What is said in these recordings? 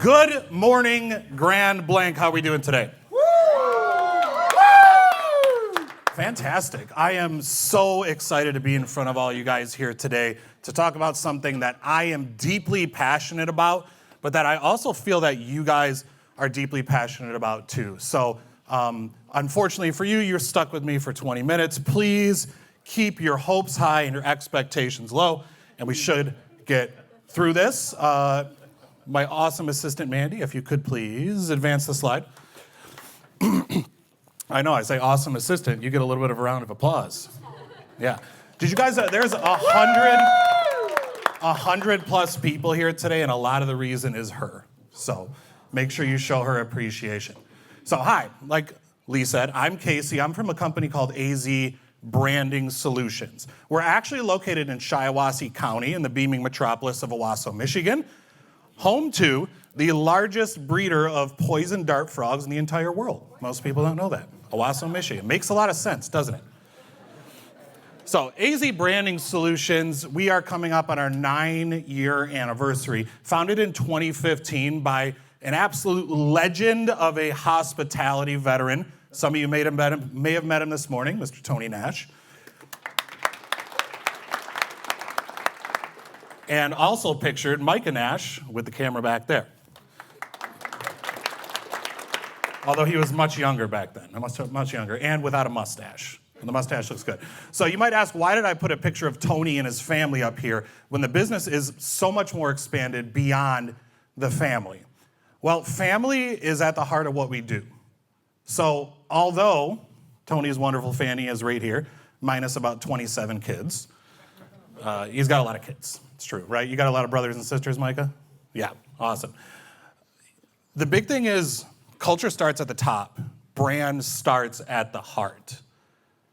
Good morning, Grand Blank. How are we doing today? Woo! Fantastic. I am so excited to be in front of all you guys here today to talk about something that I am deeply passionate about, but that I also feel that you guys are deeply passionate about too. So unfortunately for you, you're stuck with me for 20 minutes. Please keep your hopes high and your expectations low, and we should get through this. My awesome assistant, Mandy, if you could please advance the slide. I know, I say awesome assistant, you get a little bit of a round of applause. Yeah. Did you guys, there's 100 plus people here today, and a lot of the reason is her. So make sure you show her appreciation. So hi, like Lee said, I'm Casey. I'm from a company called AZEE Branding Solutions. We're actually located in Shiawassee County in the beaming metropolis of Owasso, Michigan, home to the largest breeder of poison dart frogs in the entire world. Most people don't know that. Owasso, Michigan. Makes a lot of sense, doesn't it? So, AZEE Branding Solutions, we are coming up on our 9-year anniversary. Founded in 2015 by an absolute legend of a hospitality veteran. Some of you may have met him this morning, Mr. Tony Nash. And also pictured Micah Nash with the camera back there. Although he was much younger back then, much younger, and without a mustache. And the mustache looks good. So you might ask, why did I put a picture of Tony and his family up here when the business is so much more expanded beyond the family? Well, family is at the heart of what we do. So although Tony's wonderful family is right here, minus about 27 kids, he's got a lot of kids. It's true, right? You got a lot of brothers and sisters, Micah? Yeah, awesome. The big thing is culture starts at the top. Brand starts at the heart.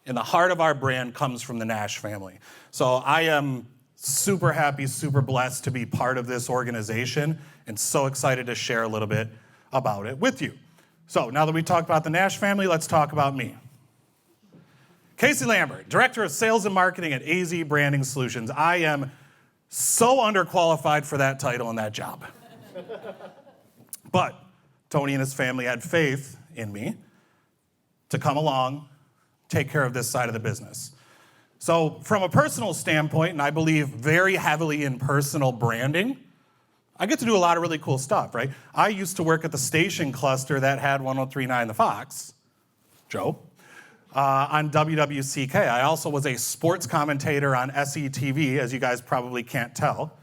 And the heart of our brand comes from the Nash family. So I am super happy, super blessed to be part of this organization and so excited to share a little bit about it with you. So now that we talked about the Nash family, let's talk about me. Casey Lambert, Director of Sales and Marketing at AZEE Branding Solutions. I am so underqualified for that title and that job. But Tony and his family had faith in me to come along, take care of this side of the business. So from a personal standpoint, and I believe very heavily in personal branding, I get to do a lot of really cool stuff, right? I used to work at the station cluster that had 103.9 The Fox, Joe, on WWCK. I also was a sports commentator on SETV, as you guys probably can't tell.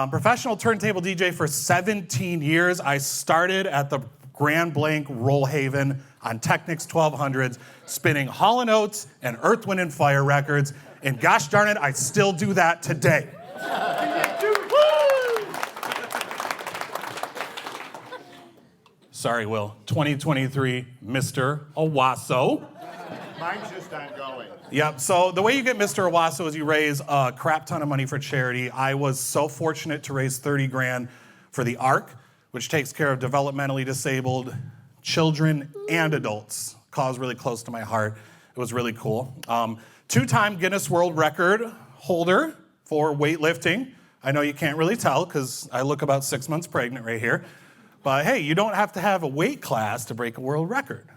Professional turntable DJ for 17 years. I started at the Grand Blank Rollhaven on Technics 1200s, spinning Hall & Oates and Earth, Wind & Fire records. And gosh darn it, I still do that today. Sorry, Will. 2023, Mr. Owasso. Mine's just ongoing. Yep, so the way you get Mr. Owasso is you raise a crap ton of money for charity. I was so fortunate to raise 30 grand for the ARC, which takes care of developmentally disabled children and adults. Cause really close to my heart. It was really cool. 2-time Guinness World Record holder for weightlifting. I know you can't really tell because I look about 6 months pregnant right here. But hey, you don't have to have a weight class to break a world record.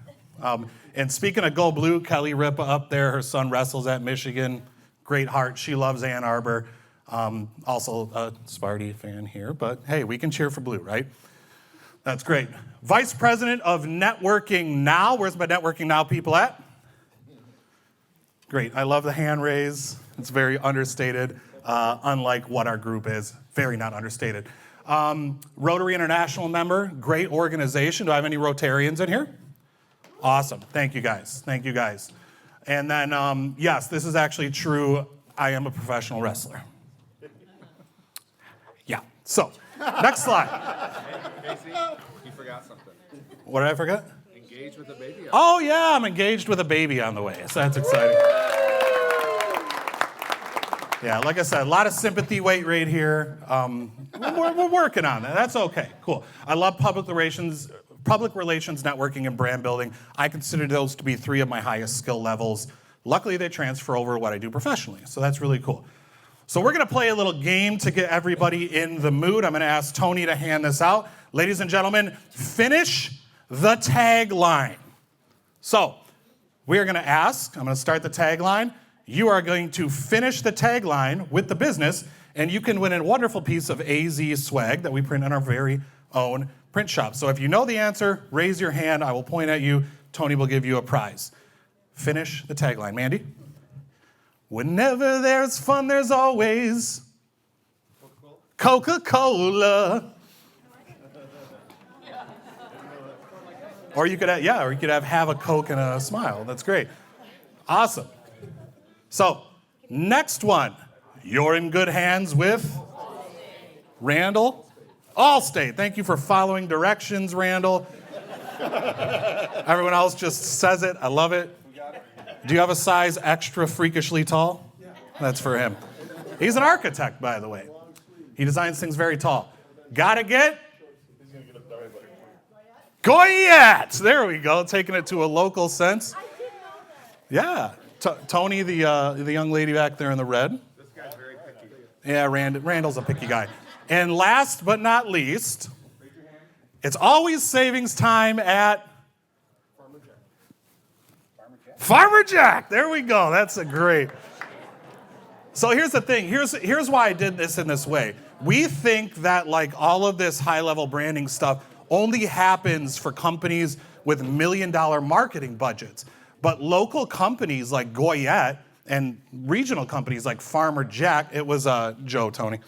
And speaking of Go Blue, Kelly Ripa up there, her son wrestles at Michigan. Great heart. She loves Ann Arbor. Also a Sparty fan here, but hey, we can cheer for Blue, right? That's great. Vice President of Networking Now. Where's my Networking Now people at? Great. I love the hand raise. It's very understated, unlike what our group is. Very not understated. Rotary International member. Great organization. Do I have any Rotarians in here? Awesome. Thank you, guys. Thank you, guys. And then, yes, this is actually true. I am a professional wrestler. Yeah. So, next slide. Casey, you forgot something. What did I forget? Engage with the baby. Oh, yeah, I'm engaged with a baby on the way. So that's exciting. Yeah, like I said, a lot of sympathy weight right here. We're working on that. That's okay. Cool. I love public relations, networking, and brand building. I consider those to be 3 of my highest skill levels. Luckily, they transfer over to what I do professionally, so that's really cool. So we're going to play a little game to get everybody in the mood. I'm going to ask Tony to hand this out. Ladies and gentlemen, finish the tagline. So we're going to ask, I'm going to start the tagline. You are going to finish the tagline with the business, and you can win a wonderful piece of AZEE swag that we print in our very own print shop. So if you know the answer, raise your hand. I will point at you. Tony will give you a prize. Finish the tagline. Mandy? Whenever there's fun, there's always Coca-Cola. Or you could have a Coke and a smile. That's great. Awesome. So, next one. You're in good hands with Randall. Allstate. Thank you for following directions, Randall. Everyone else just says it. I love it. Do you have a size extra freakishly tall? Yeah. That's for him. He's an architect, by the way. He designs things very tall. Gotta get Goyette. There we go. Taking it to a local sense. Yeah. Tony, the young lady back there in the red. This guy's very picky. Yeah, Randall's a picky guy. And last but not least, it's always savings time at Farmer Jack. There we go. That's a great. So here's the thing. Here's why I did this in this way. We think that like all of this high-level branding stuff only happens for companies with million-dollar marketing budgets. But local companies like Goyette and regional companies like Farmer Jack, it was Joe, Tony,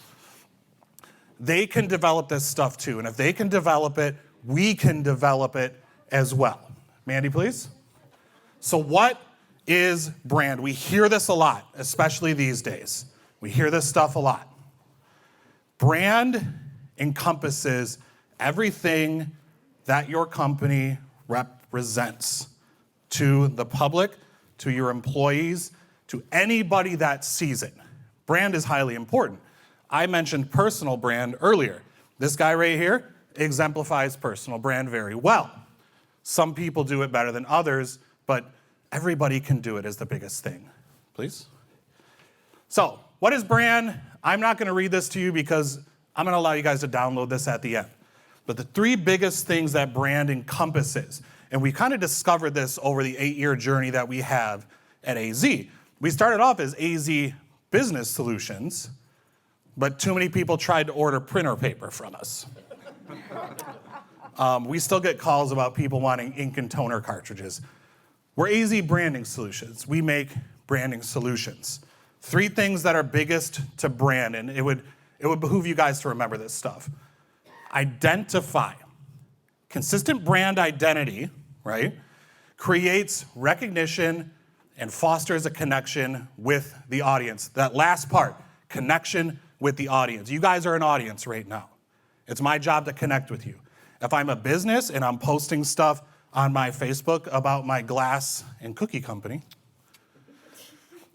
they can develop this stuff too. And if they can develop it, we can develop it as well. Mandy, please. So what is brand? We hear this a lot, especially these days. We hear this stuff a lot. Brand encompasses everything that your company represents to the public, to your employees, to anybody that sees it. Brand is highly important. I mentioned personal brand earlier. This guy right here exemplifies personal brand very well. Some people do it better than others, but everybody can do it is the biggest thing. Please. So, what is brand? I'm not going to read this to you because I'm going to allow you guys to download this at the end. But the three biggest things that brand encompasses, and we kind of discovered this over the 8-year journey that we have at AZEE. We started off as AZEE Business Solutions, but too many people tried to order printer paper from us. We still get calls about people wanting ink and toner cartridges. We're AZEE Branding Solutions. We make branding solutions. Three things that are biggest to brand, and it would behoove you guys to remember this stuff. Identify. Consistent brand identity, right, creates recognition and fosters a connection with the audience. That last part, connection with the audience. You guys are an audience right now. It's my job to connect with you. If I'm a business and I'm posting stuff on my Facebook about my glass and cookie company,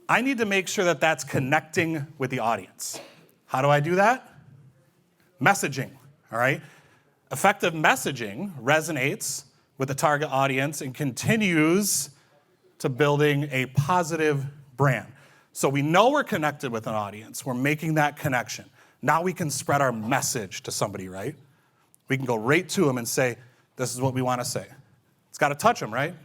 I need to make sure that that's connecting with the audience. How do I do that? Messaging, all right? Effective messaging resonates with the target audience and continues to building a positive brand. So we know we're connected with an audience. We're making that connection. Now we can spread our message to somebody, right? We can go right to them and say, this is what we want to say. It's got to touch them, right?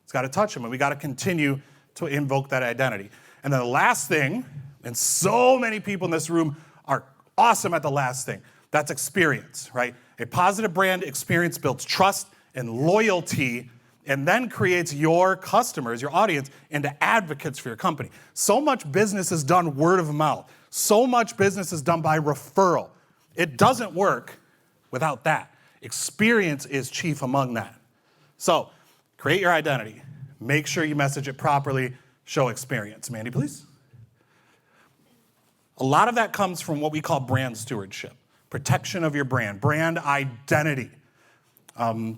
It's got to touch them, and we got to continue to invoke that identity. And then the last thing, and so many people in this room are awesome at the last thing, that's experience, right? A positive brand experience builds trust and loyalty and then creates your customers, your audience, into advocates for your company. So much business is done word of mouth. So much business is done by referral. It doesn't work without that. Experience is chief among that. So, create your identity. Make sure you message it properly. Show experience. Mandy, please. A lot of that comes from what we call brand stewardship. Protection of your brand identity.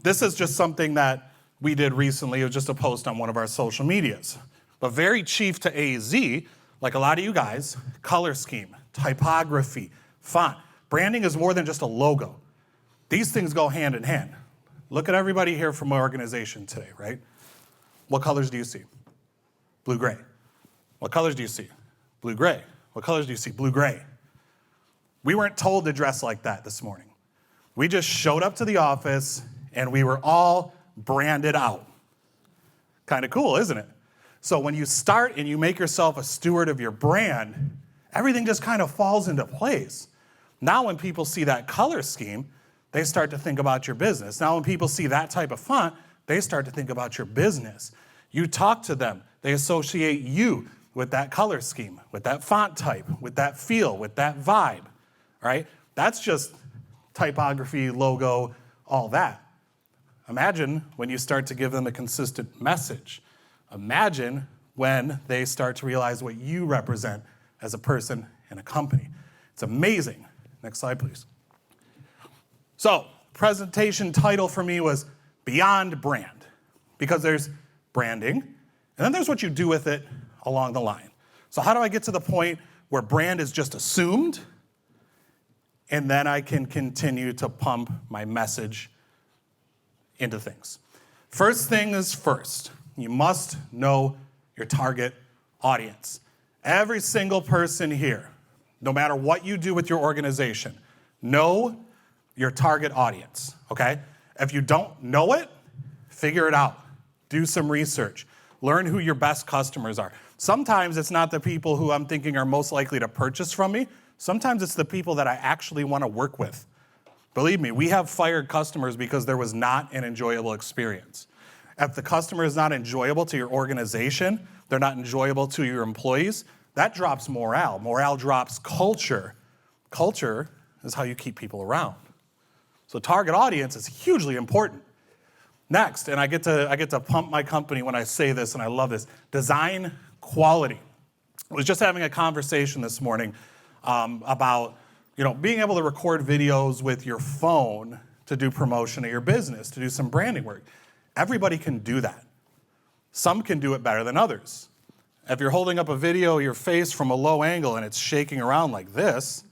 This is just something that we did recently. It was just a post on one of our social medias. But very chief to AZEE, like a lot of you guys, color scheme, typography, font. Branding is more than just a logo. These things go hand in hand. Look at everybody here from my organization today, right? What colors do you see? Blue, gray. What colors do you see? Blue, gray. What colors do you see? Blue, gray. We weren't told to dress like that this morning. We just showed up to the office and we were all branded out. Kind of cool, isn't it? So when you start and you make yourself a steward of your brand, everything just kind of falls into place. Now when people see that color scheme, they start to think about your business. Now when people see that type of font, they start to think about your business. You talk to them, they associate you with that color scheme, with that font type, with that feel, with that vibe, right? That's just typography, logo, all that. Imagine when you start to give them a consistent message. Imagine when they start to realize what you represent as a person and a company. It's amazing. Next slide, please. So, presentation title for me was Beyond Brand, because there's branding, and then there's what you do with it along the line. So how do I get to the point where brand is just assumed, and then I can continue to pump my message into things? First thing is first. You must know your target audience. Every single person here, no matter what you do with your organization, know your target audience, okay? If you don't know it, figure it out. Do some research. Learn who your best customers are. Sometimes it's not the people who I'm thinking are most likely to purchase from me. Sometimes it's the people that I actually want to work with. Believe me, we have fired customers because there was not an enjoyable experience. If the customer is not enjoyable to your organization, they're not enjoyable to your employees, that drops morale. Morale drops culture. Culture is how you keep people around. So target audience is hugely important. Next, and I get to pump my company when I say this, and I love this, design quality. I was just having a conversation this morning about being able to record videos with your phone to do promotion of your business, to do some branding work. Everybody can do that. Some can do it better than others. If you're holding up a video of your face from a low angle and it's shaking around like this,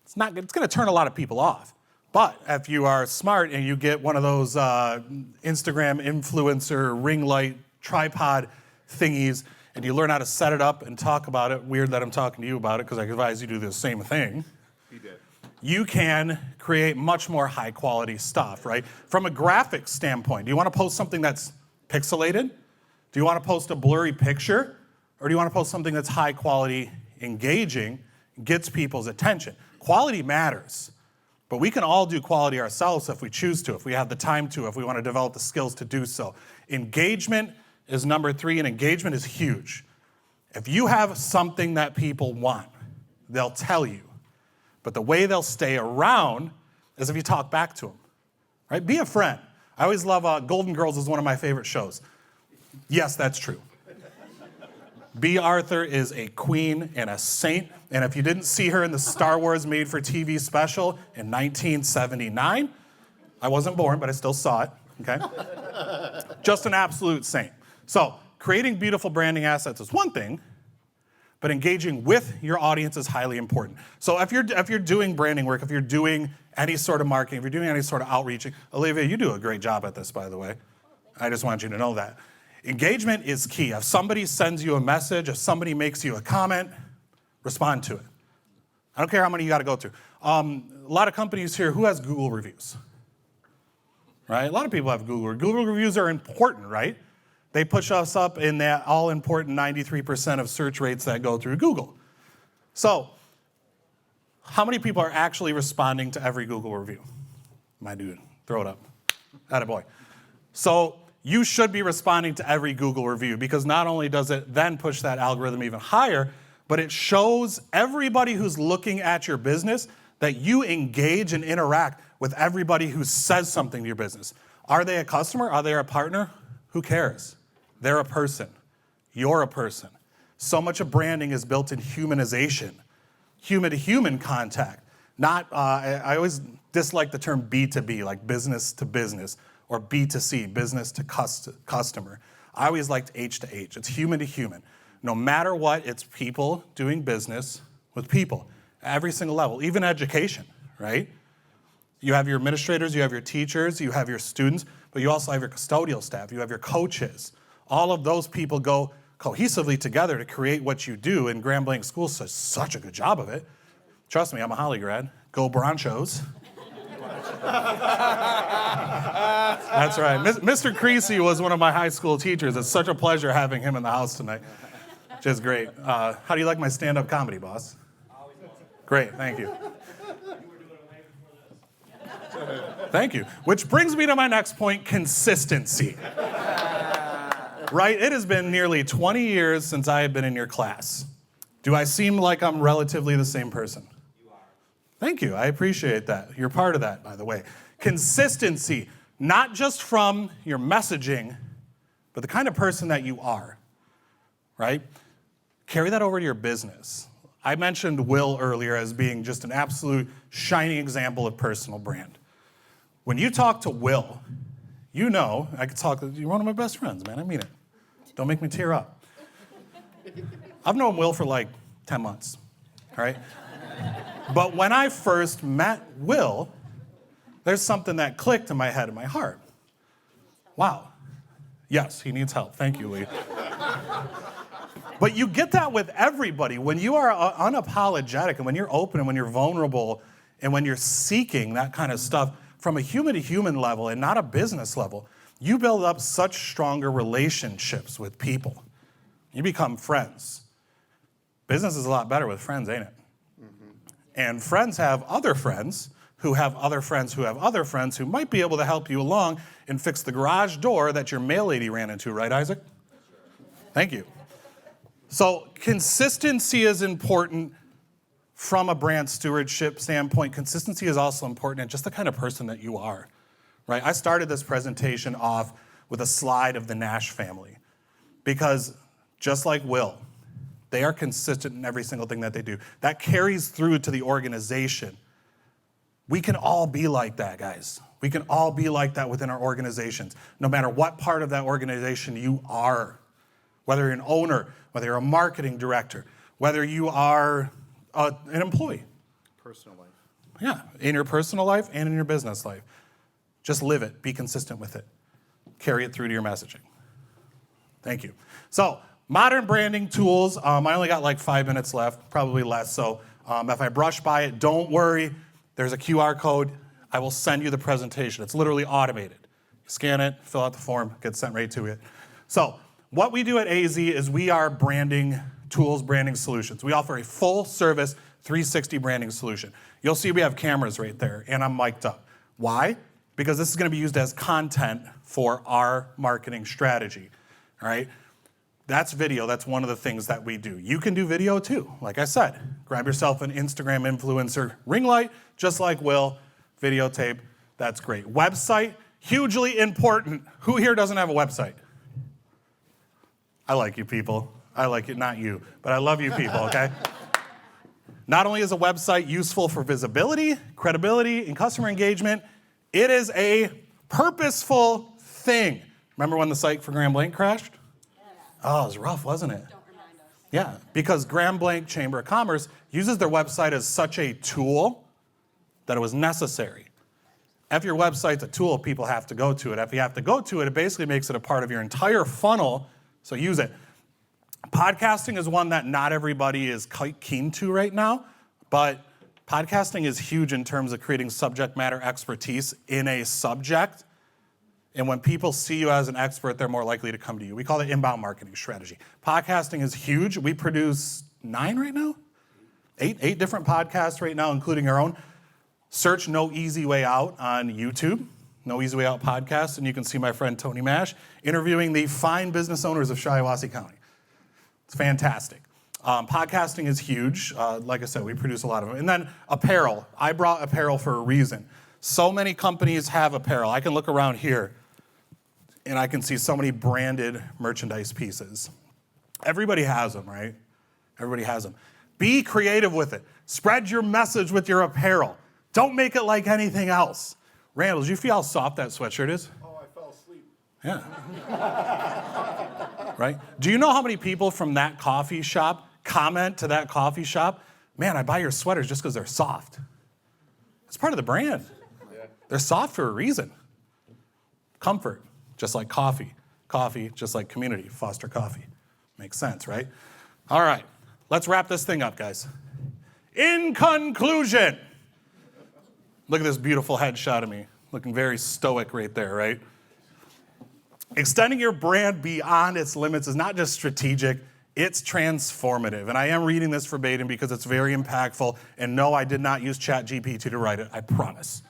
it's going to turn a lot of people off. But if you are smart and you get one of those Instagram influencer ring light tripod thingies and you learn how to set it up and talk about it, weird that I'm talking to you about it because I advise you do the same thing. He did. You can create much more high quality stuff, right? From a graphics standpoint, do you want to post something that's pixelated? Do you want to post a blurry picture? Or do you want to post something that's high quality, engaging, gets people's attention? Quality matters, but we can all do quality ourselves if we choose to, if we have the time to, if we want to develop the skills to do so. Engagement is number 3, and engagement is huge. If you have something that people want, they'll tell you. But the way they'll stay around is if you talk back to them, right? Be a friend. I always love Golden Girls is one of my favorite shows. Yes, that's true. B. Arthur is a queen and a saint, and if you didn't see her in the Star Wars made-for-TV special in 1979, I wasn't born, but I still saw it, okay? Just an absolute saint. So, creating beautiful branding assets is one thing, but engaging with your audience is highly important. So if you're doing branding work, if you're doing any sort of marketing, if you're doing any sort of outreaching, Olivia, you do a great job at this, by the way. I just want you to know that. Engagement is key. If somebody sends you a message, if somebody makes you a comment, respond to it. I don't care how many you got to go through. A lot of companies here, who has Google reviews? Right? A lot of people have Google. Google reviews are important, right? They push us up in that all-important 93% of search rates that go through Google. So, how many people are actually responding to every Google review? My dude, throw it up. Attaboy. So, you should be responding to every Google review because not only does it then push that algorithm even higher, but it shows everybody who's looking at your business that you engage and interact with everybody who says something to your business. Are they a customer? Are they a partner? Who cares? They're a person. You're a person. So much of branding is built in humanization, human-to-human contact. Not, I always dislike the term B2B, like business to business, or B2C, business to customer. I always liked H to H. It's human to human. No matter what, it's people doing business with people. Every single level, even education, right? You have your administrators, you have your teachers, you have your students, but you also have your custodial staff, you have your coaches. All of those people go cohesively together to create what you do, and Grand Blanc School does such a good job of it. Trust me, I'm a Holly grad. Go Bronchos. That's right. Mr. Creasy was one of my high school teachers. It's such a pleasure having him in the house tonight. Just great. How do you like my stand-up comedy, boss? Great, thank you. Thank you. Which brings me to my next point, consistency. Right? It has been nearly 20 years since I have been in your class. Do I seem like I'm relatively the same person? You are. Thank you. I appreciate that. You're part of that, by the way. Consistency, not just from your messaging, but the kind of person that you are, right? Carry that over to your business. I mentioned Will earlier as being just an absolute shining example of personal brand. When you talk to Will, you know, you're one of my best friends, man, I mean it. Don't make me tear up. I've known Will for like 10 months, all right? But when I first met Will, there's something that clicked in my head and my heart. Wow. Yes, he needs help. Thank you, Lee. But you get that with everybody. When you are unapologetic and when you're open and when you're vulnerable and when you're seeking that kind of stuff from a human-to-human level and not a business level, you build up such stronger relationships with people. You become friends. Business is a lot better with friends, ain't it? Mm-hmm. And friends have other friends who have other friends who have other friends who might be able to help you along and fix the garage door that your mail lady ran into, right, Isaac? Thank you. So consistency is important from a brand stewardship standpoint. Consistency is also important in just the kind of person that you are. Right? I started this presentation off with a slide of the Nash family because just like Will, they are consistent in every single thing that they do. That carries through to the organization. We can all be like that, guys. We can all be like that within our organizations, no matter what part of that organization you are, whether you're an owner, whether you're a marketing director, whether you are an employee. Personal life. Yeah, in your personal life and in your business life. Just live it. Be consistent with it. Carry it through to your messaging. Thank you. So, modern branding tools. I only got like 5 minutes left, probably less. So, if I brush by it, don't worry. There's a QR code. I will send you the presentation. It's literally automated. You scan it, fill out the form, gets sent right to it. So, what we do at AZEE is we are branding tools, branding solutions. We offer a full-service 360 branding solution. You'll see we have cameras right there, and I'm mic'd up. Why? Because this is going to be used as content for our marketing strategy, all right? That's video. That's one of the things that we do. You can do video too. Like I said, grab yourself an Instagram influencer ring light, just like Will, videotape. That's great. Website, hugely important. Who here doesn't have a website? I like you people. I like it, not you, but I love you people, okay? Not only is a website useful for visibility, credibility, and customer engagement, it is a purposeful thing. Remember when the site for Grand Blanc crashed? Yeah. Oh, it was rough, wasn't it? Don't remind us. Yeah, because Grand Blanc Chamber of Commerce uses their website as such a tool that it was necessary. If your website's a tool, people have to go to it. If you have to go to it, it basically makes it a part of your entire funnel, so use it. Podcasting is one that not everybody is quite keen to right now, but podcasting is huge in terms of creating subject matter expertise in a subject. And when people see you as an expert, they're more likely to come to you. We call it inbound marketing strategy. Podcasting is huge. We produce 9 right now? 8 different podcasts right now, including our own. Search No Easy Way Out on YouTube, No Easy Way Out podcast, and you can see my friend Tony Mash interviewing the fine business owners of Shiawassee County. It's fantastic. Podcasting is huge. Like I said, we produce a lot of them. And then apparel. I brought apparel for a reason. So many companies have apparel. I can look around here, and I can see so many branded merchandise pieces. Everybody has them, right? Everybody has them. Be creative with it. Spread your message with your apparel. Don't make it like anything else. Randall, did you feel how soft that sweatshirt is? Oh, I fell asleep. Yeah. Right? Do you know how many people from that coffee shop comment to that coffee shop, man, I buy your sweaters just because they're soft? It's part of the brand. Yeah. They're soft for a reason. Comfort, just like coffee. Coffee, just like community. Foster Coffee. Makes sense, right? All right, let's wrap this thing up, guys. In conclusion, look at this beautiful headshot of me, looking very stoic right there, right? Extending your brand beyond its limits is not just strategic, it's transformative. And I am reading this verbatim because it's very impactful. And no, I did not use ChatGPT to write it, I promise.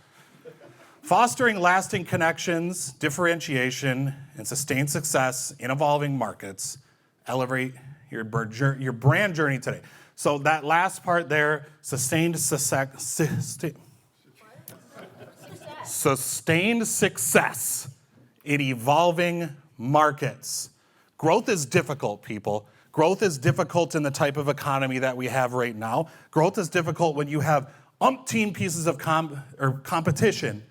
Fostering lasting connections, differentiation, and sustained success in evolving markets. Elevate your brand journey today. So that last part there, sustained success in evolving markets. Growth is difficult, people. Growth is difficult in the type of economy that we have right now. Growth is difficult when you have umpteen pieces of competition,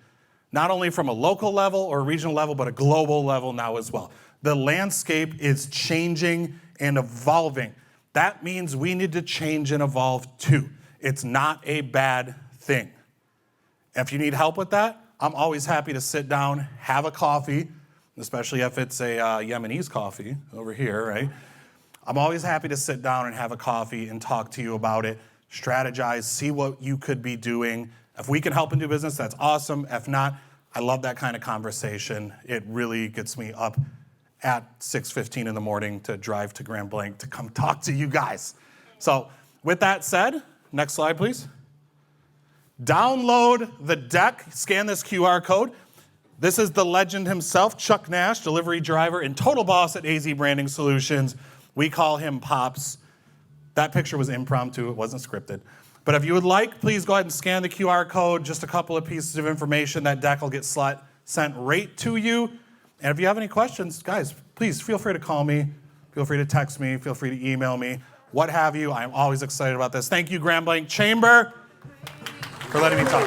not only from a local level or a regional level, but a global level now as well. The landscape is changing and evolving. That means we need to change and evolve too. It's not a bad thing. If you need help with that, I'm always happy to sit down, have a coffee, especially if it's a Yemenese coffee over here, right? I'm always happy to sit down and have a coffee and talk to you about it, strategize, see what you could be doing. If we can help and do business, that's awesome. If not, I love that kind of conversation. It really gets me up at 6:15 in the morning to drive to Grand Blanc to come talk to you guys. So with that said, next slide, please. Download the deck, scan this QR code. This is the legend himself, Chuck Nash, delivery driver and total boss at AZEE Branding Solutions. We call him Pops. That picture was impromptu, it wasn't scripted. But if you would like, please go ahead and scan the QR code, just a couple of pieces of information. That deck will get sent right to you. And if you have any questions, guys, please feel free to call me, feel free to text me, feel free to email me, what have you. I'm always excited about this. Thank you, Grand Blanc Chamber, for letting me talk.